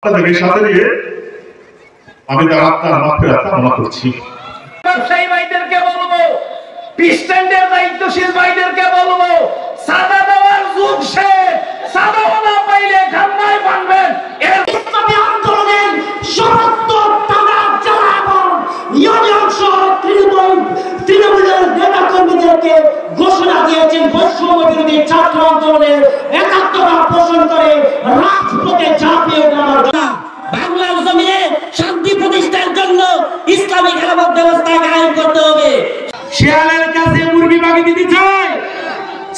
আপনাদের সাথে নিয়ে আমি তার আত্মার মাগফিরাত কামনা করছি। ব্যবসায়ী ভাইদেরকে বলবো, পিস্ট্যান্ডের দায়িত্বশীল ভাইদেরকে বলবো, সাদা দেওয়ার যুগ শেষ। সাদা না পাইলে খান্নায় বানবেন। ইসলামী আন্দোলনের সমস্ত টানা যারা এবং ইউনিয়ন সহ তৃণমূলের নেতা কর্মীদেরকে ঘোষণা দিয়েছেন বৈষম্য বিরোধী ছাত্র আন্দোলনের একাত্মতা পোষণ করে রাজপথে ঝাঁপিয়ে ওঠার বাংলার জমিনে শান্তি প্রতিষ্ঠার জন্য ইসলামী খেলাফত ব্যবস্থা কায়েম করতে হবে। শিয়ালের কাছে মুরগি বাগি দিতে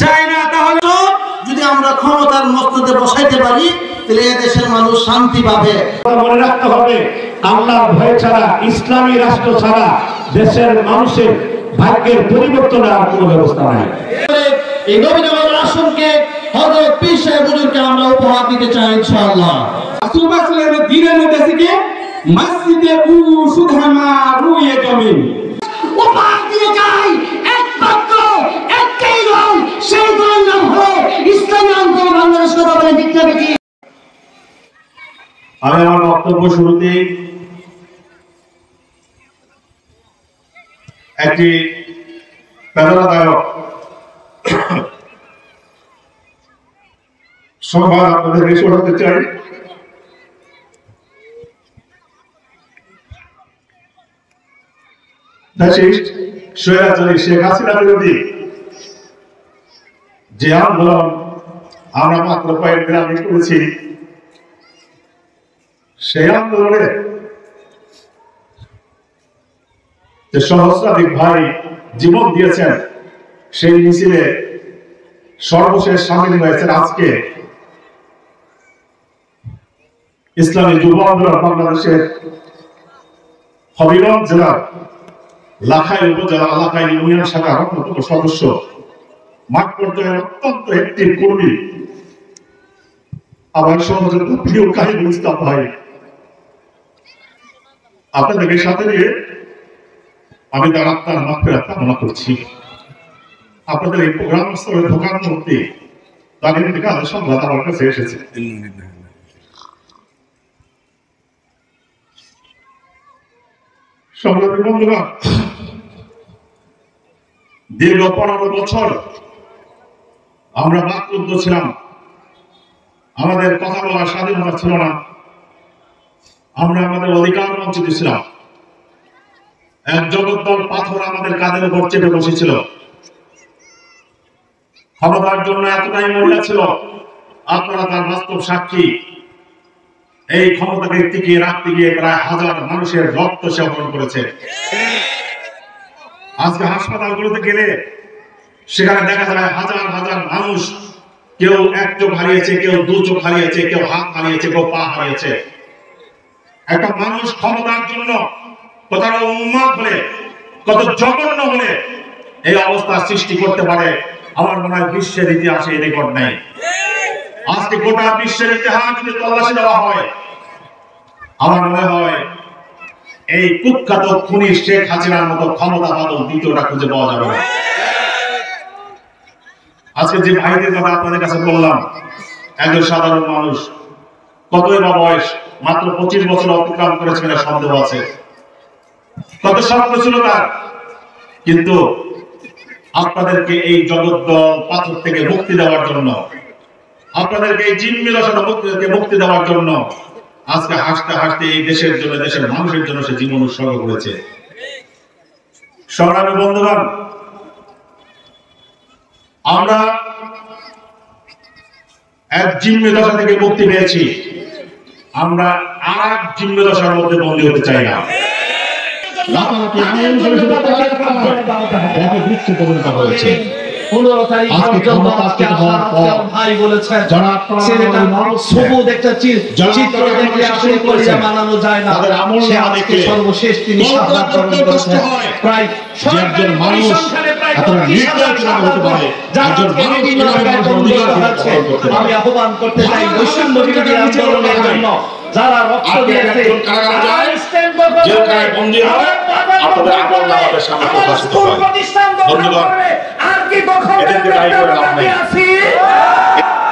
চাই না, তাহলে যদি আমরা ক্ষমতার মস্তদে বসাইতে পারি তাহলে দেশের মানুষ শান্তি পাবে। মনে রাখতে হবে, আল্লাহর ভয় ছাড়া, ইসলামী রাষ্ট্র ছাড়া দেশের মানুষের ভাগ্যের পরিবর্তনের আর কোনো ব্যবস্থা নাই। এই নবীনগর আসনকে হযরত পীর সাহেব হুজুরকে আমরা উপহার দিতে চাই ইনশাআল্লাহ। রাসূল সাল্লাল্লাহু দিনের মধ্যে থেকে মসজিদে সুধামা রুয়ে জমিন উপহার দিতে চাই একমাত্র একটাই দল, সেই দলের নাম হলো ইসলামী আন্দোলন বাংলাদেশ। কথা বলে ঠিক না বেশি? আমি আমার বক্তব্য শুরুতে একটি প্রেরণাদায়ক সংবাদ আপনাদেরকে শোনাতে চাই। স্বৈরাচারী শেখ হাসিনা বিরোধী যে আন্দোলন আমরা মাত্র কয়েকদিন আগে করেছি, সেই আন্দোলনে যে সহস্রাধিক ভাই জীবন দিয়েছেন, সেই মিছিলে সর্বশেষ সামিল হয়েছেন আজকে ইসলামী যুব আন্দোলন বাংলাদেশের হবিগঞ্জ জেলার লাখাই উপজেলা লাখাই ইউনিয়ন শাখার অন্যতম সদস্য, মাঠ পর্যায়ের অত্যন্ত একটি কর্মী, আমার সহযোগী প্রিয় কাহিনী ইসলাম ভাই, আপনাদেরকে সাথে নিয়ে আমি তার আত্মার মাগফিরাত কামনা করছি। আপনাদের এই প্রোগ্রাম স্থলে ঢোকার মুহূর্তে তার ইন্তেকালের সংবাদ আমার কাছে এসেছে। সংগ্রামী বন্ধুরা, দীর্ঘ 15 বছর আমরা বাকরুদ্ধ ছিলাম, আমাদের কথা বলার স্বাধীনতা ছিল না, আমরা আমাদের অধিকার বঞ্চিত ছিলাম। এক জগদ্দল পাথর আমাদের কাঁধের উপর চেপে বসেছিল। ক্ষমতার জন্য এতটাই মরিয়া ছিল, আপনারা তার বাস্তব সাক্ষী। এই ক্ষমতাকে টিকিয়ে রাখতে গিয়ে প্রায় 1000 মানুষের রক্ত সেবন করেছে। আজকে হাসপাতালগুলোতে গেলে সেখানে দেখা যায় হাজার হাজার মানুষ, কেউ এক চোখ হারিয়েছে, কেউ 2 চোখ হারিয়েছে, কেউ হাত হারিয়েছে, কেউ পা হারিয়েছে। একটা মানুষ ক্ষমতার জন্য কতটা উন্মাদ হলে, কত জঘন্য হলে এই অবস্থা সৃষ্টি করতে পারে, আমার মনে হয় বিশ্বের ইতিহাসে এই রেকর্ড নেই। আজকে গোটা বিশ্বের ইতিহাস যদি তল্লাশি দেওয়া হয়, আমার মনে হয় এই কুখ্যাত খুনি শেখ হাসিনার মতো ক্ষমতা বাদল দ্বিতীয়টা খুঁজে পাওয়া যাবে না। আজকে যে ভাইদের কথা আপনাদের কাছে বললাম, একজন সাধারণ মানুষ, কতই বা বয়স, মাত্র 25 বছর অতিক্রম করেছে কিনা সন্দেহ আছে। কত স্বপ্ন ছিল তার, কিন্তু আপনাদেরকে এই জগদ্দল পাথর থেকে মুক্তি দেওয়ার জন্য, আপনাদেরকে এই জিম্মি দশা থেকে মুক্তি দেওয়ার জন্য আজকে হাসতে হাসতে এই দেশের জন্য, দেশের মানুষের জন্য সে জীবন উৎসর্গ করেছে। সংগ্রামী বন্ধুগণ, আমরা এক জিম্মি দশা থেকে মুক্তি পেয়েছি, আমরা আর এক জিম্মি দশার মধ্যে বন্দী হতে চাই না। হয়েছে 15 তারিখ পর্যন্ত ভাই বলেছেন ছেলেটার সবুজ একটা চিত্র দেখে আসলে কলিজা মানানো যায় না। সে আজকে সর্বশেষ তিনি শাহাদাত বরণ করেছেন। প্রায় একজন মানুষ এতটা নির্যাতন হতে পারে, একজন মানুষ আমি আহ্বান করতে চাই বৈষম্য বিরোধী আন্দোলনের জন্য যারা রক্ত দিয়েছে,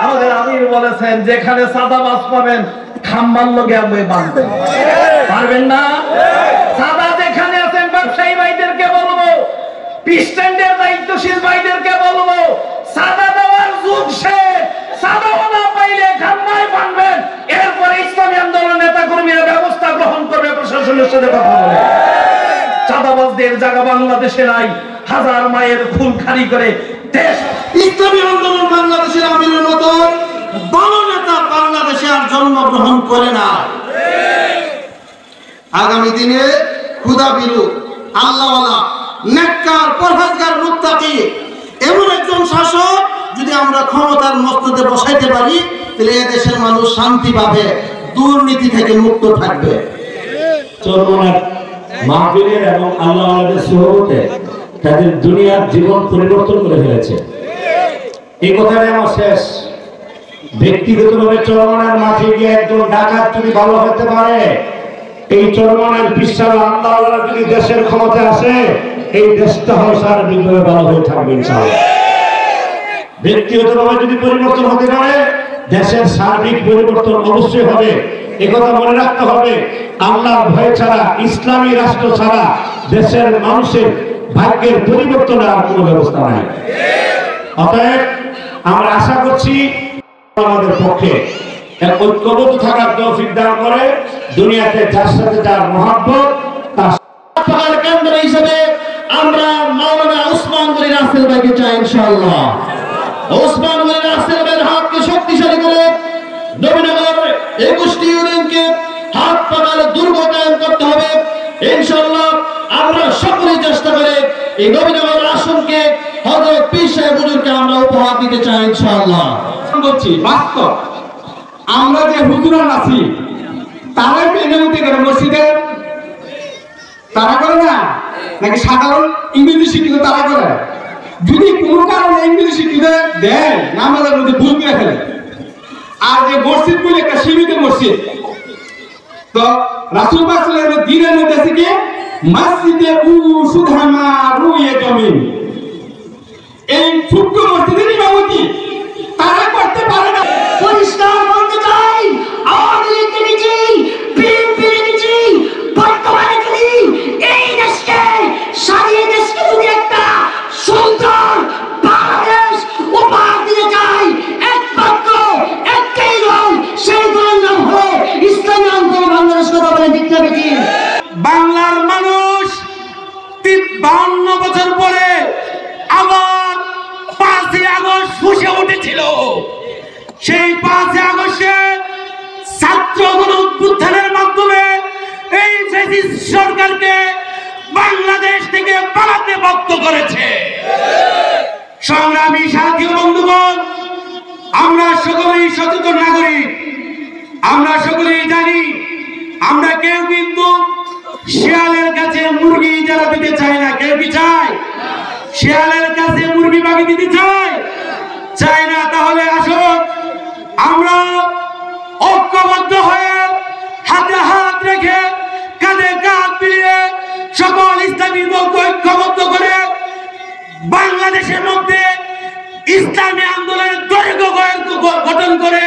আমাদের আমির বলেছেন যেখানে সাদা মাছ পাবেন খাম্বার লগে আমি বাঁধবেন, পারবেন না? সাদা যেখানে আছেন ব্যবসায়ী ভাইদেরকে বলবো, স্ট্যান্ডের দায়িত্বশীল ভাইদেরকে বলবো, সাদা দেওয়ার যুগ শেষ। সাদা না পাইলে খাম্বায় বাঁধবেন, এরপরে ইসলামী আন্দোলন নেতা কর্মীরা ব্যবস্থা গ্রহণ করবে, প্রশাসনের সাথে কথা বলে। চাঁদাবাজদের জায়গা বাংলাদেশে নাই, হাজার মায়ের খুন খালি করে দেশ। ইসলামী আন্দোলন বাংলাদেশের আমিরের মতো বড় নেতা বাংলাদেশে আর জন্মগ্রহণ করে না। আগামী দিনে খুদাবিরু, আল্লাহওয়ালা, নেককার, পরহেজগার, মুত্তাকি এমন একজন শাসক যদি আমরা ক্ষমতার মস্তদে বসাইতে পারি, তাহলে এদেশের মানুষ শান্তি পাবে, দুর্নীতি থেকে মুক্ত থাকবে। চরমনার মাহফিলের এবং আল্লাহওয়ালাদের সুহবতে তাদের দুনিয়ার জীবন পরিবর্তন করে ফেলেছে। এই কথাটাই আমার শেষ। ব্যক্তিগতভাবে চরমনার মাঠে গিয়ে একজন ডাকাত যদি ভালো হতে পারে, এই চরমনার বিশ্বাস আল্লাহওয়ালা যদি দেশের ক্ষমতা আসে, এই দেশটা হয় সার্বিকভাবে ভালো হয়ে থাকবে ইনশাআল্লাহ। ব্যক্তিগতভাবে যদি পরিবর্তন হতে পারে, দেশের সার্বিক পরিবর্তন অবশ্যই হবে। একথা মনে রাখতে হবে, আল্লাহর ভয় ছাড়া, ইসলামী রাষ্ট্র ছাড়া দেশের মানুষের ভাগ্যের পরিবর্তনের আর কোনো ব্যবস্থা নাই। অতএব আমরা আশা করছি আমাদের পক্ষে এক ঐক্যবদ্ধ থাকার তৌফিক দান করে, দুনিয়াতে যার সাথে যার মহব্বত তার কেন্দ্র হিসেবে আমরা মাওলানা উসমান গনি রাসেল ভাইকে চাই ইনশাআল্লাহ। উসমান গনি রাসেল ভাইয়ের হাতকে শক্তিশালী করে নবীনগর 21টি ইউনিয়নকে হাত পাকালে দুর্গ কায়েম করতে হবে ইনশাআল্লাহ। আমরা সকলেই চেষ্টা করে এই নবীনগর আসনকে হযরত পীর সাহেব হুজুরকে আমরা উপহার দিতে চাই ইনশাআল্লাহ। বলছি বাস্তব, আমরা যে হুজুরা আছি তারাই তো এমনিতে করে মসজিদে তারা করে না, নাকি সাধারণ ইংরেজি শিক্ষিত তারা করে? যদি কোনো কারণে ইংরেজি শিক্ষিত দেয়, নামাজের মধ্যে ভুল করে ফেলে। আর যে মসজিদ বলে একটা সীমিত মসজিদ, তো রাসূল পাক সাল্লাল্লাহু আলাইহি ওয়াসাল্লাম দিনের মধ্যে আছে কি মসজিদে সুধামা রুয়ে জমিন, এই ছোট্ট মসজিদের ইমামতি তারা করতে পারে না। পরিষ্কার বলতে চাই, আওয়ামী লীগ দেখেছি, বিএনপি দেখেছি, বর্তমানে যদি এই দেশকে সারিয়ে দেশকে যদি একটা সুন্দর বাংলাদেশ উপহার দিতে চাই, একমাত্র একটাই দল, সেই দলের নাম হলো ইসলামী আন্দোলন বাংলাদেশ। কথা বলে ঠিক না বেশি? বাংলার মানুষ 52 বছর পরে আবার 5ই আগস্ট ফুঁসে উঠেছিল। সেই 5ই আগস্টে ছাত্র গণ অভ্যুত্থানের মাধ্যমে এই ফ্যাসিস্ট সরকারকে বাংলাদেশ থেকে পালাতে বাধ্য করেছে। সংগ্রামী সাথী ও বন্ধুগণ, আমরা সকলেই সচেতন নাগরিক। আমরা সকলেই জানি, আমরা কেউ কিন্তু শিয়ালের কাছে মুরগি যারা দিতে চায় না। কেউ কি চায়? শিয়ালের কাছে মুরগি বাগি দিতে চায় না। তাহলে আসুন আমরা ঐক্যবদ্ধ হয়ে হাতে হাত রেখে কাঁধে কাঁধ মিলিয়ে সকল ইসলামী দলকে ঐক্যবদ্ধ করে বাংলাদেশের মধ্যে ইসলামী আন্দোলনের দৈর্ঘ্য গঠন করে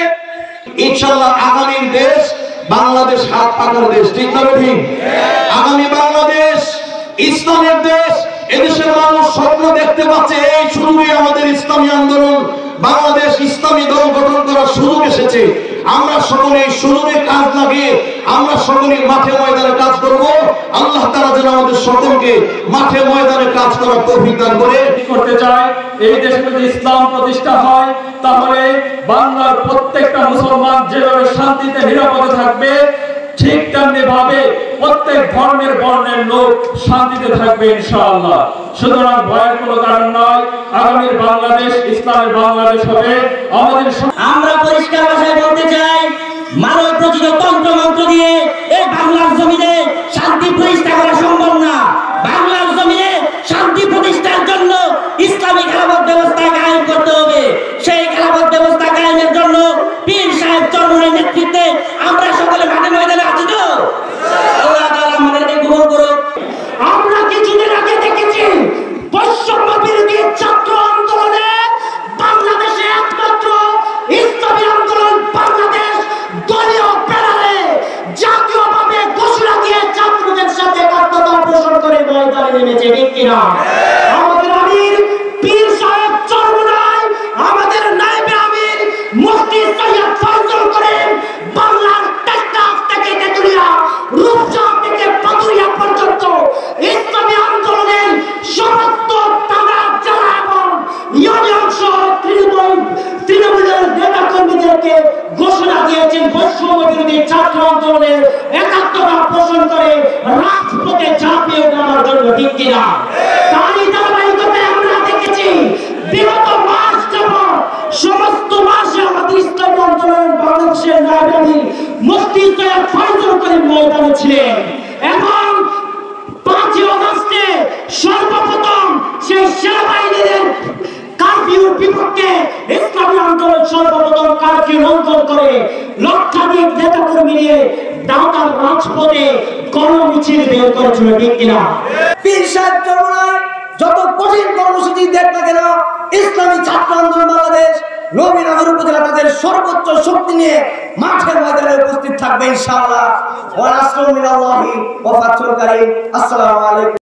ইনশাআল্লাহ আগামীর দেশ বাংলাদেশ হাত পাকার দেশ, ঠিক না ঠিক? আগামী বাংলাদেশ ইসলামের দেশ। এদেশের মানুষ স্বপ্ন দেখতে পাচ্ছে, এই শুরুই আমাদের ইসলামী আন্দোলন, বাংলাদেশ ইসলামী দল গঠন করার সুযোগ এসেছে। আমরা সকলেই সুযোগে কাজ লাগিয়ে আমরা সকলেই মাঠে ময়দানে কাজ করব। আল্লাহ তাআলা যেন আমাদের সকলকে মাঠে ময়দানে কাজ করার তৌফিক দান করে। করতে চাই, এই দেশে যদি ইসলাম প্রতিষ্ঠা হয়, তাহলে বাংলার প্রত্যেকটা মুসলমান যেভাবে শান্তিতে নিরাপদে থাকবে, ঠিক তেমনি ভাবে প্রত্যেক ধর্মের বর্ণের লোক শান্তিতে থাকবে ইনশাআল্লাহ। সুতরাং ভয়ের কোনো কারণ নয়। আগামীর বাংলাদেশ ইসলামের বাংলাদেশ হবে আমাদের। আমরা পরিষ্কার ভাষায় বলতে চাই, মানব রচিত তন্ত্র মন্ত্র দিয়ে এই বাংলার জমিনে শান্তি প্রতিষ্ঠা করা সম্ভব না। বাংলার জমিনে শান্তি প্রতিষ্ঠার জন্য ইসলামী খেলাফত ব্যবস্থা কায়েম করতে হবে। সেই খেলাফত ব্যবস্থা কায়েমের জন্য পীর সাহেব চরমনের নেতৃত্বে আমরা সকলে মাঠে ময়দানে আছি তো? আল্লাহ তাআলা আমাদেরকে কবুল করুন। আমরা কিছুদিন আগে দেখেছি বৈষম্য বিরোধী ছাত্র আন্দোলনে বাংলাদেশে একমাত্র ইসলামী আন্দোলন বাংলাদেশ দলীয় ব্যানারে ময়দানে নেমেছে, ঠিক কিনা? আমাদের আমির পীর সাহেব চরমনাই, আমাদের নায়েবে আমির মুফতি সৈয়দ ফয়জুল করিম বাংলার টেকনাফ থেকে তেতুলিয়া, রূপসা থেকে পাতুরিয়া পর্যন্ত ইসলামী আন্দোলনের সমস্ত থানা জেলা এবং ইউনিয়ন সহ তৃণমূলের নেতা কর্মীদেরকে ঘোষণা দিয়েছেন বৈষম্য বিরোধী ছাত্র আন্দোলনের একাত্মতা পোষণ করে রাজপথে ঝাঁপিয়ে ওঠার জন্য, ঠিক কিনা? তারই ধারাবাহিকতায় আমরা দেখেছি বিগত মাস যাবৎ সমস্ত মাসে আমাদের ইসলামী আন্দোলনের বাংলাদেশের নায়েবে আমির মুফতি সৈয়দ ফয়জুল করিম ময়দানে ছিলেন এবং 5 আগস্টে সর্বপ্রথম সেই সেনাবাহিনীর কারফিউর বিপক্ষে ইসলামী আন্দোলন সর্বপ্রথম কারফিউ লঙ্ঘন করে লক্ষাধিক নেতাকর্মী নিয়ে ঢাকার রাজপথে গণমিছিল বের করেছিল, ঠিক কিনা? পীর সাহেব চরমনাই যত কঠিন কর্মসূচি দেখ না কেন ইসলামী ছাত্র আন্দোলন বাংলাদেশ নবীনগর উপজেলা তাদের সর্বোচ্চ শক্তি নিয়ে মাঠের ময়দানে উপস্থিত থাকবে ইনশাআল্লাহ। ওয়া নাসরুন মিনাল্লাহি ওয়া ফাতহুল কারীম। আসসালামু আলাইকুম।